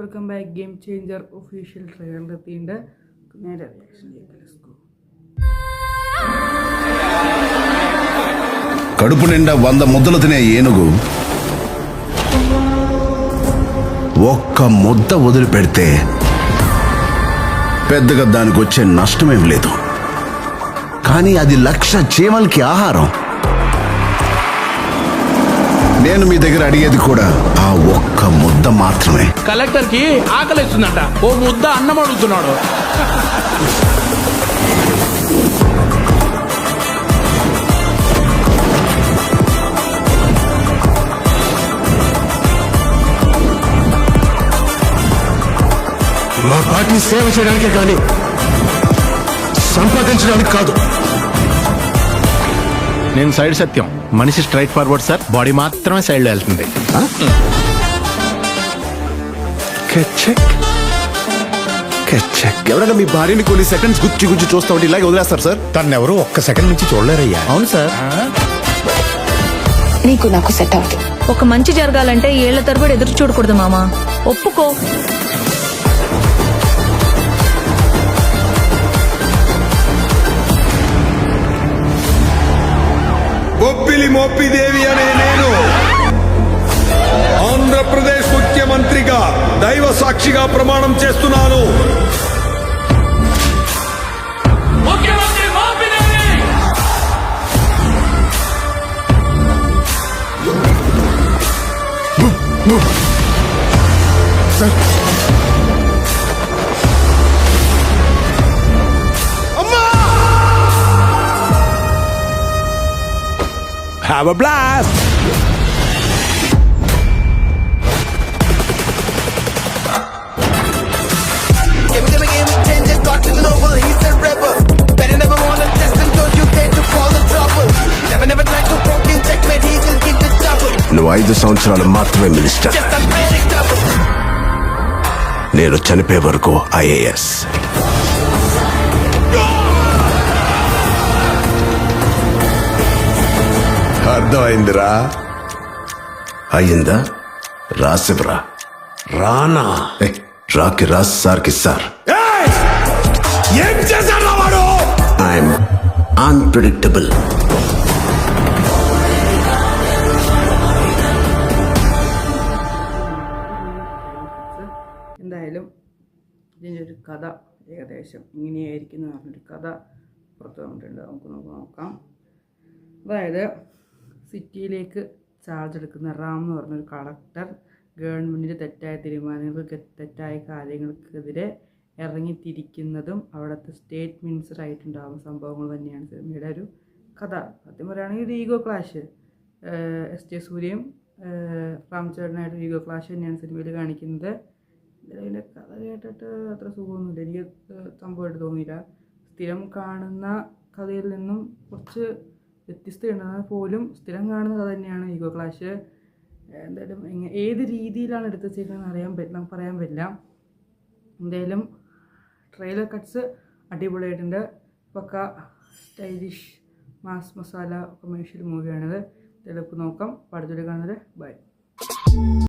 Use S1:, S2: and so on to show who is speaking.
S1: Welcome back. Game changer official trailer എത്തിയിട്ട് നേരെ reaction ചെയ്യാം.
S2: కడుపు నిండా 100 ముద్దలు తినే ఏనుగు ఒక్క ముద్ద వదిలిపెడితే పెద్దగా దానికి వచ్చే నష్టమేం లేదు. కానీ అది 1,00,000 చీమలకి ఆహారం. నేను మీ దగ్గర అడిగేది కూడా ఆ ఒక్క ముద్ద మాత్రమే.
S3: కలెక్టర్ కి ఆకలిస్తుందంట, ఓ ముద్ద అన్నం అడుగుతున్నాడు.
S4: మా పార్టీని సేవ చేయడానికే కానీ సంపాదించడానికి కాదు.
S3: నేను సైడ్ సత్యం, మనిషి స్ట్రైట్ ఫార్వర్డ్ సార్, బాడీ మాత్రమే సైడ్ లో వెళ్తుంది.
S4: ఎవరైనా మీ భార్యని కొన్ని సెకండ్స్ గుచ్చి చూస్తా ఉంటే ఇలాగే వదిలేస్తారు సార్? తను ఎవరు ఒక్క సెకండ్ నుంచి చూడలేరయ్యా.
S3: అవును సార్.
S5: నీకు నాకు సెట్ అవుతుంది.
S6: ఒక మంచి జరగాలంటే ఏళ్ల తరబడి ఎదురు చూడకూడదు మామా, ఒప్పుకో.
S7: బొబ్బిలి మోపిదేవి అనే నేను ఆంధ్రప్రదేశ్ ముఖ్యమంత్రిగా దైవ సాక్షిగా ప్రమాణం చేస్తున్నాను.
S3: Have a blast!
S2: నువ్వు 5 సంవత్సరాలు మాత్రమే మినిస్టర్. నేను చనిపోయే వరకు IAS. అర్థమైందిరా? అయ్యిందా? రాసివరా రానా? రాకి రాస్ సార్కి సార్.
S7: ఏం చేశాడు వాడు?
S2: I'm unpredictable.
S1: എന്തായാലും ഇതിൻ്റെ ഒരു കഥ ഏകദേശം ഇങ്ങനെയായിരിക്കും എന്ന് പറഞ്ഞൊരു കഥ പുറത്ത് വന്നിട്ടുണ്ട്. നമുക്ക് നോക്കാം. അതായത് സിറ്റിയിലേക്ക് ചാർജ് എടുക്കുന്ന റാം എന്ന് പറഞ്ഞൊരു കളക്ടർ ഗവൺമെൻറ്റിൻ്റെ തെറ്റായ തീരുമാനങ്ങൾക്ക് തെറ്റായ കാര്യങ്ങൾക്കെതിരെ ഇറങ്ങിത്തിരിക്കുന്നതും അവിടുത്തെ സ്റ്റേറ്റ് മിനിസ്റ്ററായിട്ടുണ്ടാകുന്ന സംഭവങ്ങൾ തന്നെയാണ് സിനിമയുടെ ഒരു കഥ. സത്യം പറയുകയാണെങ്കിൽ ഒരു ഈഗോ ക്ലാഷ്, SJ സൂര്യയും റാംചരനായിട്ട് ഈഗോ ക്ലാഷ് തന്നെയാണ് സിനിമയിൽ കാണിക്കുന്നത്. ഇതിൻ്റെ കഥ കേട്ടിട്ട് അത്ര സുഖമൊന്നുമില്ല, എനിക്ക് സംഭവമായിട്ട് തോന്നിയില്ല. സ്ഥിരം കാണുന്ന കഥയിൽ നിന്നും കുറച്ച് വ്യത്യസ്തമുണ്ടെന്നാൽ പോലും സ്ഥിരം കാണുന്ന കഥ തന്നെയാണ് ഈഗോ ക്ലാഷ്. എന്തായാലും ഏത് രീതിയിലാണ് എടുത്ത് വെച്ചേക്കുന്നതെന്ന് പറയാൻ പറ്റില്ല. എന്തായാലും ട്രെയിലർ കട്ട്സ് അടിപൊളിയായിട്ടുണ്ട്. പക്ക സ്റ്റൈലിഷ് മാസ് മസാല കൊമേഴ്ഷ്യൽ മൂവിയാണിത്. തെളിപ്പ് നോക്കാം. അടുത്തൊരു കാണുന്നത്. ബൈ.